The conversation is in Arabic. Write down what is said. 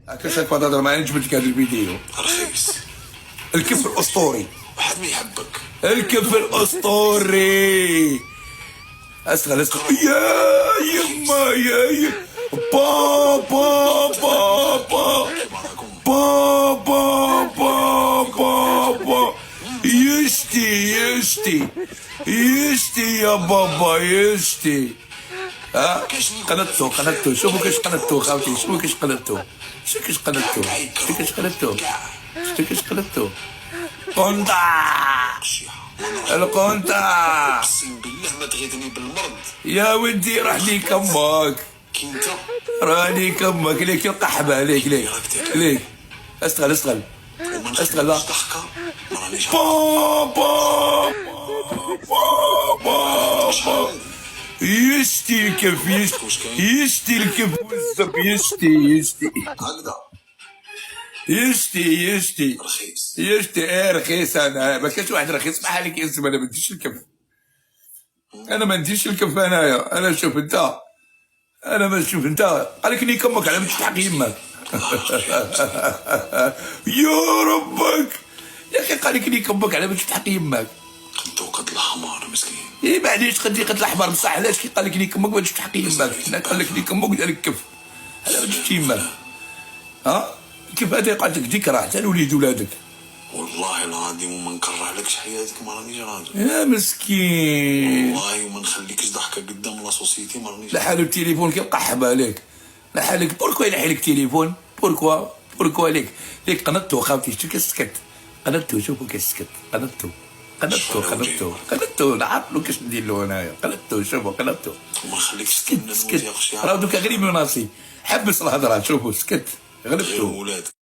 كاش هاك تهضر معايا جبت لك هذا الفيديو. رخيص. الكف الاسطوري. واحد ما يحبك. الكف الاسطوري. اسغل يا يما يا بابا بابا بابا بابا يشتي يشتي يشتي يا بابا يشتي. ها قناتو شوفوا كاش قناتو خاوتي، شوفوا كاش قناتو، شوفوا كاش قناتو، شوفوا كاش قناتو، شوفوا كاش قناتو. قنطة القنطة. اقسم بالله ما تغيظني بالمرض يا ودي راح ليك امك، كي انت راه ليك امك، ليك القحبة، ليك ليك استغل وما استغل نخليكش ضحكه ما رانيش بابا بابا يشتي الكف يشتي الكف والزب يشتي هكذا يشتي رخيص. رخيص. انا ما كاش واحد رخيص بحالك يا زلمه. انا ما نديش الكف، انا ما نديش الكف انايا. انا شوف انت، انا ما شوف انت قال لك نيك امك على ما تحق يمك. يا ربك يا اخي قال لك نيك امك على ما تحق يمك. قدو قد الحمار مسكين. ايه معليش قد الاحمر بصح علاش كي قال لك نيك امك ما تحق يمك. هنا قال لك نيك امك دار الكف على ما تجي يمك. ها كيف هذا يقعد لك ذكرى حتى لوليد ولادك. والله العظيم وما نكرهلكش حياتك ما رانيش راجل. يا مسكين والله وما نخليكش ضحكه قدام لا سوسيتي ما رانيش. لحالو التليفون كيقحب عليك. لحالك بوركوا ينحي لك التليفون؟ بوركوا ليك قنطو خاوتي شتو كسكت. قنطو شوفوا كسكت. قنطو نعرف له كاش ندير له انايا. قنطو شوفوا قنطو. وما نخليكش تستنى سكت راه دوكا غير مناصي. حبس الهضره شوفوا سكت. غلبتو. ولاد